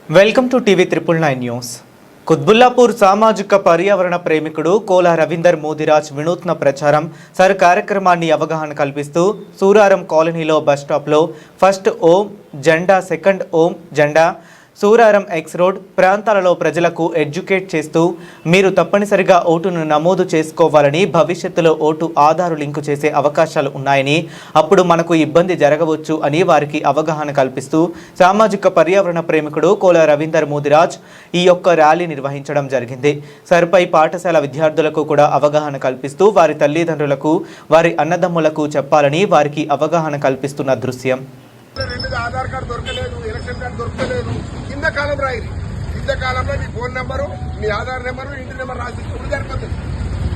Welcome to TV 999 news. Quthbullapur సామాజిక పర్యావరణ ప్రేమికుడు కోలా రవీందర్ మోదిరాజ్ వినూత్న ప్రచారం కార్యక్రమాన్ని అవగాహన కల్పిస్తూ సూరారం కాలనీలో బస్టాప్లో ఫస్ట్ ఓం జెండా, సెకండ్ ఓం జెండా, సూరారం ఎక్స్ రోడ్ ప్రాంతాలలో ప్రజలకు ఎడ్యుకేట్ చేస్తూ మీరు తప్పనిసరిగా ఓటును నమోదు చేసుకోవాలని, భవిష్యత్తులో ఓటు ఆధారు లింకు చేసే అవకాశాలు ఉన్నాయని, అప్పుడు మనకు ఇబ్బంది జరగవచ్చు అని వారికి అవగాహన కల్పిస్తూ సామాజిక పర్యావరణ ప్రేమికుడు కోలా రవీందర్ మోదిరాజ్ ఈ యొక్క ర్యాలీ నిర్వహించడం జరిగింది. సర్పై పాఠశాల విద్యార్థులకు కూడా అవగాహన కల్పిస్తూ వారి తల్లిదండ్రులకు, వారి అన్నదమ్ములకు చెప్పాలని వారికి అవగాహన కల్పిస్తున్న దృశ్యం. ఆధార్ కార్డు దొరకలేదు, ఎలక్షన్ కార్డు దొరకలేదు, కింద కాలం రాయి, కింద కాలంలో మీ ఫోన్ నెంబరు, మీ ఆధార్ నెంబరు, ఇంటి నెంబర్ రాసి సరిపోతుంది.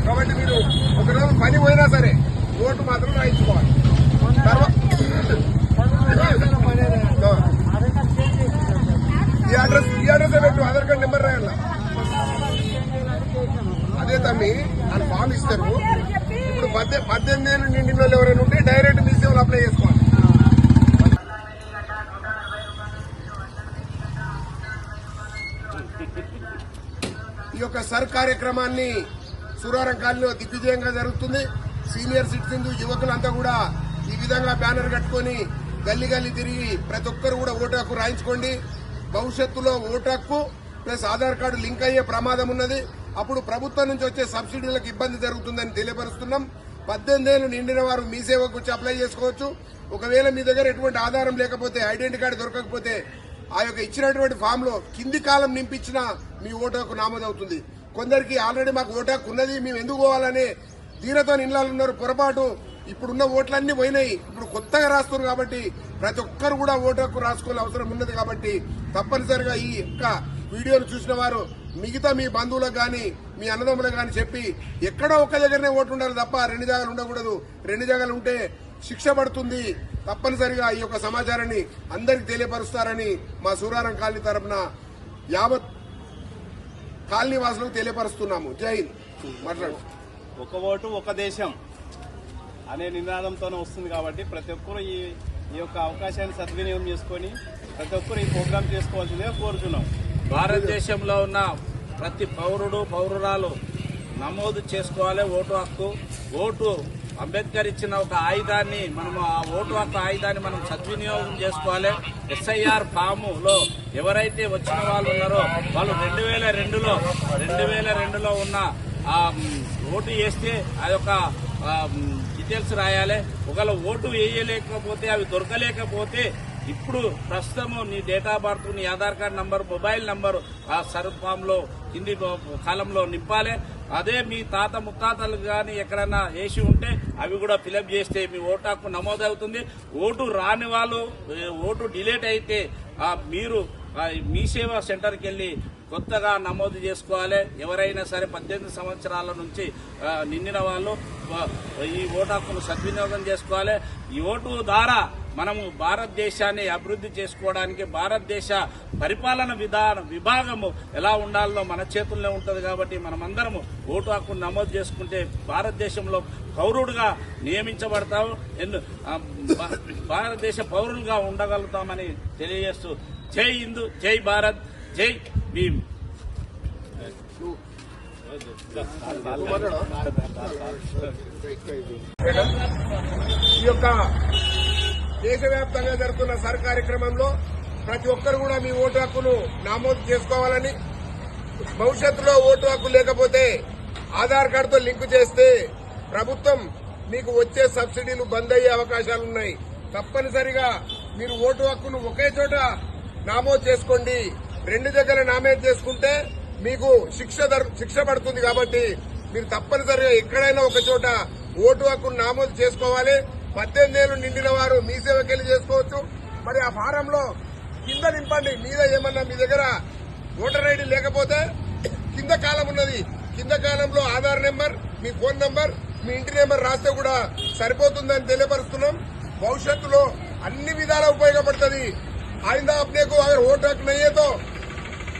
కాబట్టి మీరు ఒకరోజు పని పోయినా సరే ఓటు మాత్రం రాయించుకోవాలి. ఈ అడ్రస్ పెట్టు, ఆధార్ కార్డు నెంబర్ రాయాల. అదే తమ్మి అని ఫామ్ ఇస్తారు. ఇప్పుడు 18 ఏళ్ళు నిండిన వాళ్ళు ఎవరైనా ఉంటే డైరెక్ట్ మీ సేవలు అప్లై చేసుకోవాలి. ఈ యొక్క సర్ కార్యక్రమాన్ని సూరారం కాలనీలో దిగ్విజయంగా జరుగుతుంది. సీనియర్ సిటిజన్స్, యువకులంతా కూడా ఈ విధంగా బ్యానర్ కట్టుకుని గల్లీ గల్లీ తిరిగి ప్రతి ఒక్కరు కూడా ఓటు హక్కు రాయించుకోండి. భవిష్యత్తులో ఓటు హక్కు ప్లస్ ఆధార్ కార్డు లింక్ అయ్యే ప్రమాదం ఉన్నది. అప్పుడు ప్రభుత్వం నుంచి వచ్చే సబ్సిడీలకు ఇబ్బంది జరుగుతుందని తెలియపరుస్తున్నాం. 18 ఏళ్లు నిండిన వారు మీ సేవకు వచ్చి అప్లై చేసుకోవచ్చు. ఒకవేళ మీ దగ్గర ఎటువంటి ఆధారం లేకపోతే, ఐడెంటిటీ కార్డు దొరకకపోతే ఆ యొక్క ఇచ్చినటువంటి ఫామ్ లో కింది కాలం నింపించిన మీ ఓటు హక్కు నమోదవుతుంది. కొందరికి ఆల్రెడీ మాకు ఓటు హక్కు ఉన్నది, మేము ఎందుకు పోవాలనే దీనితో ఇళ్ళలో ఉన్నారు. పొరపాటు, ఇప్పుడున్న ఓట్లన్నీ పోయినాయి, ఇప్పుడు కొత్తగా రాస్తున్నారు. కాబట్టి ప్రతి ఒక్కరు కూడా ఓటు హక్కు రాసుకోవాల్సిన అవసరం ఉన్నది. కాబట్టి తప్పనిసరిగా ఈ యొక్క వీడియోను చూసిన వారు మిగతా మీ బంధువులకు కానీ, మీ అన్నదమ్ములకు కానీ చెప్పి ఎక్కడో ఒక్క దగ్గరనే ఓటు ఉండాలి తప్ప 2 జాగాలు ఉండకూడదు. 2 జాగాలు ఉంటే శిక్ష పడుతుంది. తప్పనిసరిగా ఈ యొక్క సమాచారాన్ని అందరికి తెలియపరుస్తారని మా సూరారం కాలనీ తరఫున యావత్ కాలనీ వాసులకు తెలియపరుస్తున్నాము. జై హింద్. మాట్లాడు. ఒక ఓటు ఒక దేశం అనే నినాదంతోనే వస్తుంది. కాబట్టి ప్రతి ఒక్కరు ఈ యొక్క అవకాశాన్ని సద్వినియోగం చేసుకొని ప్రతి ఒక్కరు ఈ ప్రోగ్రాం చేసుకోవాల్సిందిగా కోరుతున్నాం. భారతదేశంలో ఉన్న ప్రతి పౌరుడు, పౌరురాలు నమోదు చేసుకోవాలి ఓటు హక్కు. ఓటు అంబేద్కర్ ఇచ్చిన ఒక ఆయుధాన్ని, మనం ఆ ఓటు హక్కు ఆయుధాన్ని మనం సద్వినియోగం చేసుకోవాలి. ఎస్ఐఆర్ ఫాములో ఎవరైతే వచ్చిన వాళ్ళు ఉన్నారో వాళ్ళు 2002లో ఉన్న ఓటు వేస్తే ఆ యొక్క డీటెయిల్స్ రాయాలి. ఒకవేళ ఓటు వేయలేకపోతే, అవి దొరకలేకపోతే ఇప్పుడు ప్రస్తుతము నీ డేట్ ఆఫ్ బర్త్, నీ Aadhaar card number, mobile number ఆ సర్వ్ ఫామ్ లో కింది కాలంలో నింపాలి. అదే మీ తాత ముత్తాతలు కానీ ఎక్కడైనా వేసి ఉంటే అవి కూడా ఫిలప్ చేస్తే మీ ఓటు హక్కు నమోదవుతుంది. ఓటు రాని వాళ్ళు, ఓటు డిలేట్ అయితే మీరు మీ సేవా సెంటర్కి వెళ్లి కొత్తగా నమోదు చేసుకోవాలి. ఎవరైనా సరే 18 సంవత్సరాల నుంచి నిండిన వాళ్ళు ఈ ఓటు హక్కును సద్వినియోగం చేసుకోవాలి. ఈ ఓటు ద్వారా మనము భారతదేశాన్ని అభివృద్ధి చేసుకోవడానికి, భారతదేశ పరిపాలన విభాగము ఎలా ఉండాలో మన చేతుల్లో ఉంటుంది. కాబట్టి మనమందరము ఓటు హక్కును నమోదు చేసుకుంటే భారతదేశంలో పౌరుడుగా నియమించబడతాము, భారతదేశ పౌరులుగా ఉండగలుగుతామని తెలియజేస్తూ జై హిందూ, జై భారత్, జై భీమ్. ఈ యొక్క దేశవ్యాప్తంగా జరుగుతున్న సర్ కార్యక్రమంలో ప్రతి ఒక్కరు కూడా మీ ఓటు హక్కును నమోదు చేసుకోవాలని, భవిష్యత్తులో ఓటు హక్కు లేకపోతే ఆధార్ కార్డుతో లింకు చేస్తే ప్రభుత్వం మీకు వచ్చే సబ్సిడీలు బంద్ అయ్యే అవకాశాలున్నాయి. తప్పనిసరిగా మీరు ఓటు హక్కును ఒకే చోట నమోదు చేసుకోండి. 2 దగ్గర నమోదు చేసుకుంటే మీకు శిక్ష పడుతుంది. కాబట్టి మీరు తప్పనిసరిగా ఎక్కడైనా ఒక చోట ఓటు హక్కును నమోదు చేసుకోవాలి. 18 ఏళ్లు నిండిన వారు మీ సేవకెళ్లి చేసుకోవచ్చు. మరి ఆ ఫారంలో కింద నింపండి. మీద ఏమన్నా మీ దగ్గర ఓటర్ ఐడి లేకపోతే కింద కాలం ఉన్నది, కింద కాలంలో ఆధార్ నెంబర్, మీ ఫోన్ నెంబర్, మీ ఇంటి నెంబర్ రాస్తే కూడా సరిపోతుందని తెలియపరుస్తున్నాం. భవిష్యత్తులో అన్ని విధాలా ఉపయోగపడుతుంది. आइंदा अपने को अगर वोट हक नहीं है तो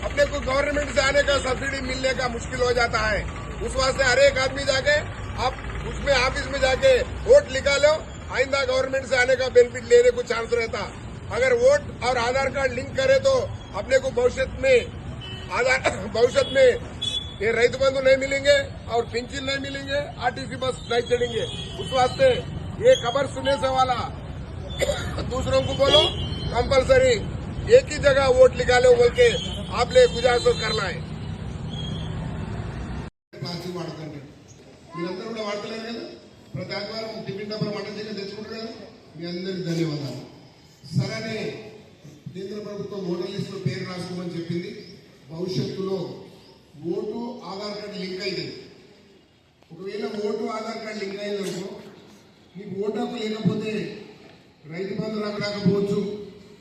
अपने को गवर्नमेंट से आने का सब्सिडी मिलने का मुश्किल हो जाता है। उस वास्ते हर एक आदमी जाके आप उसमें ऑफिस में जाके वोट लिखा लो, आइंदा गवर्नमेंट से आने का बेनिफिट लेने को चांस रहता। अगर वोट और आधार कार्ड लिंक करे तो अपने को भविष्य में ये रैतु बंधु नहीं मिलेंगे और पेंशन नहीं मिलेंगे, आरटीसी बस नहीं चढ़ेंगे। उस वास्ते ये खबर सुनने से वाला दूसरों को बोलो कंपलसरी एक ही जगह वोट निकालो बोल के आप ले गुजारिश करना है। ప్లాస్టిక్ వాడకండి, మీరందరూ కూడా వాడతలేరు కదా, ప్రతి ఆదివారం టిఫిన్ డబ్బా వంట చేయడం తెచ్చుకుంటారు కదా, మీ అందరికీ ధన్యవాదాలు. సరే, కేంద్ర ప్రభుత్వం ఓటర్ లిస్టులో పేరు రాసుకోమని చెప్పింది. భవిష్యత్తులో ఓటు ఆధార్ కార్డు లింక్ అయింది. ఒకవేళ ఓటు ఆధార్ కార్డు లింక్ అయిందనుకో, మీకు ఓటు హక్కు లేకపోతే రైతు బంధు రాకపోవచ్చు,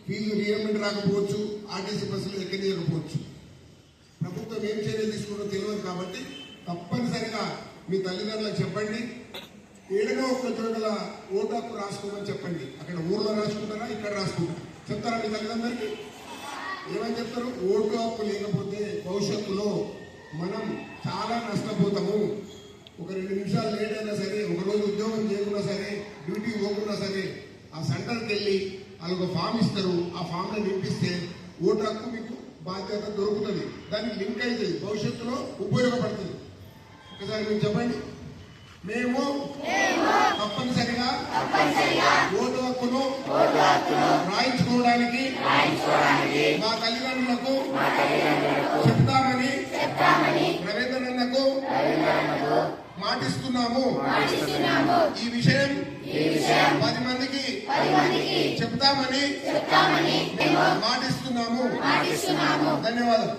ఫీజు రియంబర్స్మెంట్ రాకపోవచ్చు, ఆర్టీసీ బస్సులు ఎక్కడియకపోవచ్చు. ప్రభుత్వం ఏం చర్యలు తీసుకుంటో తెలియదు కాబట్టి తప్పనిసరిగా మీ తల్లిదండ్రులకు చెప్పండి, ఏడనో ఒక్క చోట్ల ఓటు హక్కు రాసుకోమని చెప్పండి. అక్కడ ఊర్లో రాసుకుంటారా, ఇక్కడ రాసుకుంటారా చెప్తారా మీ తల్లిదండ్రులకి? ఏమని చెప్తారు? ఓటు హక్కు లేకపోతే భవిష్యత్తులో మనం చాలా నష్టపోతాము. ఒక 2 నిమిషాలు లేట్ అయినా సరే, ఒక రోజు ఉద్యోగం చేయకున్నా సరే, డ్యూటీ పోకున్నా సరే, ఆ సెంటర్కి వెళ్ళి వాళ్ళు ఒక ఫామ్ ఇస్తారు. ఆ ఫామ్ని నింపిస్తే ఓటు హక్కు మీకు బాధ్యత దొరుకుతుంది. దానికి లింక్ అవుతుంది, భవిష్యత్తులో ఉపయోగపడుతుంది. ఒకసారి మీరు చెప్పండి, మేము తప్పనిసరిగా ఓటు హక్కును రాయించుకోవడానికి మా తల్లిదండ్రులకు చెప్తామని రవీంద్రన్నకు మాటిస్తున్నాము. ఈ విషయం 10 మందికి చెప్తామని మాటిస్తున్నాము. ధన్యవాదాలు.